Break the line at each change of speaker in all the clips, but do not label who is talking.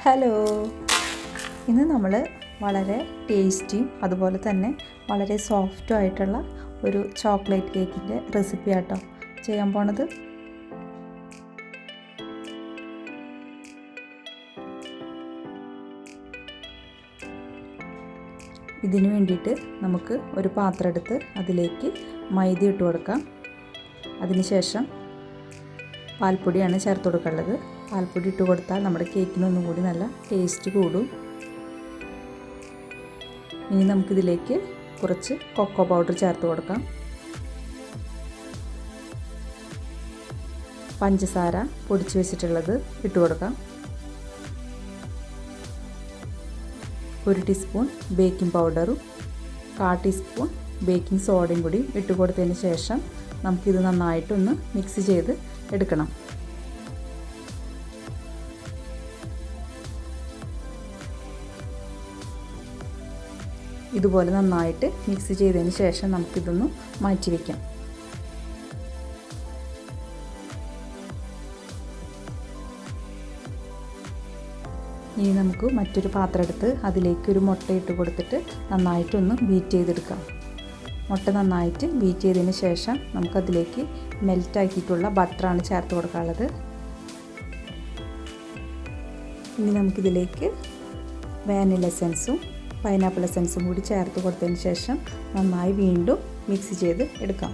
Hello, ഇന്ന് നമ്മൾ വളരെ ടേസ്റ്റിയും അതുപോലെ തന്നെ വളരെ സോഫ്റ്റും ആയിട്ടുള്ള ഒരു ചോക്ലേറ്റ് കേക്കിൻ്റെ റെസിപ്പി ആട്ടോ ചെയ്യാൻ പോണത്. ഇതിനു വേണ്ടിയിട്ട് നമുക്ക് ഒരു പാത്രം എടുത്ത് അതിലേക്ക് മൈദ ഇട്ട് കൊടുക്കാം. അതിനുശേഷം പാൽപ്പൊടിയാണ് ചേർത്ത് കൊടുക്കേണ്ടത്. പാൽപ്പൊടി ഇട്ട് കൊടുത്താൽ നമ്മുടെ കേക്കിനൊന്നും കൂടി നല്ല ടേസ്റ്റ് കൂടും. ഇനി നമുക്കിതിലേക്ക് കുറച്ച് കൊക്കോ പൗഡർ ചേർത്ത് കൊടുക്കാം. പഞ്ചസാര പൊടിച്ച് വെച്ചിട്ടുള്ളത് ഇട്ട് കൊടുക്കാം. 1 ടീസ്പൂൺ ബേക്കിംഗ് പൗഡറും 1/4 ടീസ്പൂൺ ബേക്കിംഗ് സോഡയും കൂടി ഇട്ട് കൊടുത്തതിന് ശേഷം നമുക്കിത് നന്നായിട്ടൊന്ന് മിക്സ് ചെയ്ത് എടുക്കണം. ഇതുപോലെ നന്നായിട്ട് മിക്സ് ചെയ്തതിന് ശേഷം നമുക്കിതൊന്ന് മാറ്റി വയ്ക്കാം. ഇനി നമുക്ക് മറ്റൊരു പാത്രം എടുത്ത് അതിലേക്ക് ഒരു മുട്ട ഇട്ട് കൊടുത്തിട്ട് നന്നായിട്ടൊന്ന് ബീറ്റ് ചെയ്തെടുക്കാം. മുട്ട നന്നായിട്ട് ബീറ്റ് ചെയ്തതിന് ശേഷം നമുക്കതിലേക്ക് മെൽറ്റാക്കിയിട്ടുള്ള ബട്ടറാണ് ചേർത്ത് കൊടുക്കാനുള്ളത്. ഇനി നമുക്കിതിലേക്ക് വാനില എസൻസും പൈനാപ്പിൾ എസൻസും കൂടി ചേർത്ത് കൊടുത്തതിന് ശേഷം നന്നായി വീണ്ടും മിക്സ് ചെയ്ത് എടുക്കാം.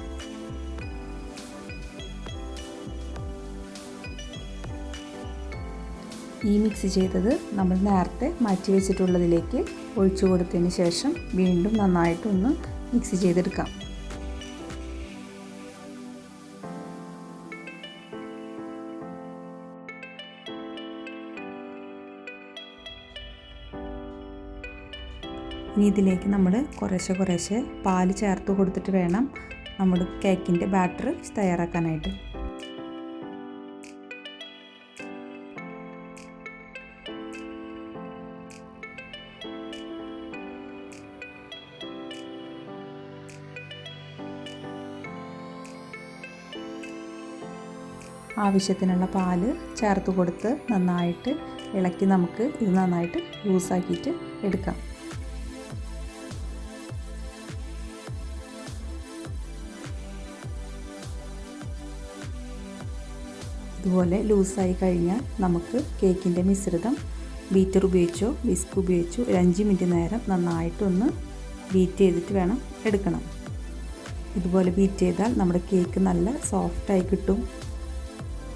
ഈ മിക്സ് ചെയ്തത് നമ്മൾ നേരത്തെ മാറ്റി വെച്ചിട്ടുള്ളതിലേക്ക് ഒഴിച്ചു കൊടുത്തതിന് ശേഷം വീണ്ടും നന്നായിട്ടൊന്ന് മിക്സ് ചെയ്തെടുക്കാം. ഇനി ഇതിലേക്ക് നമ്മൾ കുറേശ്ശെ പാല് ചേർത്ത് കൊടുത്തിട്ട് വേണം നമ്മുടെ കേക്കിൻ്റെ ബാറ്റർ തയ്യാറാക്കാനായിട്ട്. ആവശ്യത്തിനുള്ള പാല് ചേർത്ത് കൊടുത്ത് നന്നായിട്ട് ഇളക്കി നമുക്ക് ഇത് നന്നായിട്ട് ലൂസാക്കിയിട്ട് എടുക്കാം. ഇതുപോലെ ലൂസായി കഴിഞ്ഞാൽ നമുക്ക് കേക്കിൻ്റെ മിശ്രിതം ബീറ്റർ ഉപയോഗിച്ചോ വിസ്ക് ഉപയോഗിച്ചോ ഒരു 5 മിനിറ്റ് നേരം നന്നായിട്ടൊന്ന് ബീറ്റ് ചെയ്തിട്ട് വേണം എടുക്കണം. ഇതുപോലെ ബീറ്റ് ചെയ്താൽ നമ്മുടെ കേക്ക് നല്ല സോഫ്റ്റായി കിട്ടും.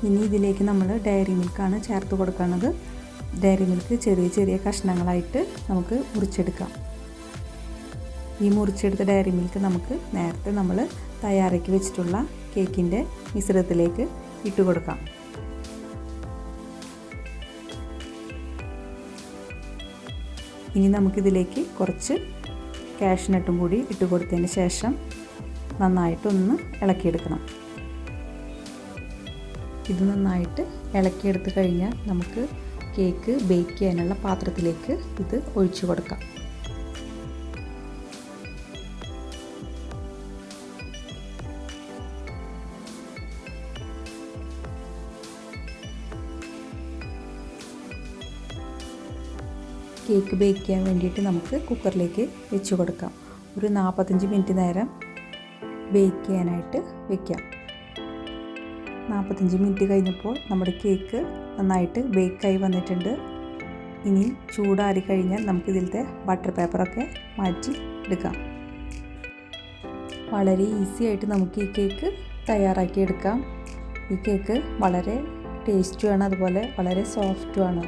ഇനി ഇതിലേക്ക് നമ്മൾ ഡയറി മിൽക്കാണ് ചേർത്ത് കൊടുക്കുന്നത്. ഡയറി മിൽക്ക് ചെറിയ കഷ്ണങ്ങളായിട്ട് നമുക്ക് മുറിച്ചെടുക്കാം. ഈ മുറിച്ചെടുത്ത ഡയറി മിൽക്ക് നമുക്ക് നേരത്തെ നമ്മൾ തയ്യാറാക്കി വെച്ചിട്ടുള്ള കേക്കിൻ്റെ മിശ്രിതത്തിലേക്ക് ഇട്ട് കൊടുക്കാം. ഇനി നമുക്കിതിലേക്ക് കുറച്ച് കാഷ്നട്ടും കൂടി ഇട്ട് കൊടുത്തതിന് ശേഷം നന്നായിട്ടൊന്ന് ഇളക്കിയെടുക്കണം. ഇത് നന്നായിട്ട് ഇളക്കിയെടുത്ത് കഴിഞ്ഞാൽ നമുക്ക് കേക്ക് ബേക്ക് ചെയ്യാനുള്ള പാത്രത്തിലേക്ക് ഇത് ഒഴിച്ചു കൊടുക്കാം. കേക്ക് ബേക്ക് ചെയ്യാൻ വേണ്ടിയിട്ട് നമുക്ക് കുക്കറിലേക്ക് വെച്ച് കൊടുക്കാം. ഒരു 45 മിനിറ്റ് നേരം ബേക്ക് ചെയ്യാനായിട്ട് വെക്കാം. 45 മിനിറ്റ് കഴിഞ്ഞപ്പോൾ നമ്മുടെ കേക്ക് നന്നായിട്ട് ബേക്കായി വന്നിട്ടുണ്ട്. ഇനി ചൂടാറി കഴിഞ്ഞാൽ നമുക്കിതിലത്തെ ബട്ടർ പേപ്പറൊക്കെ മാറ്റി എടുക്കാം. വളരെ ഈസി ആയിട്ട് നമുക്ക് ഈ കേക്ക് തയ്യാറാക്കി എടുക്കാം. ഈ കേക്ക് വളരെ ടേസ്റ്റുമാണ്, അതുപോലെ വളരെ സോഫ്റ്റുമാണ്.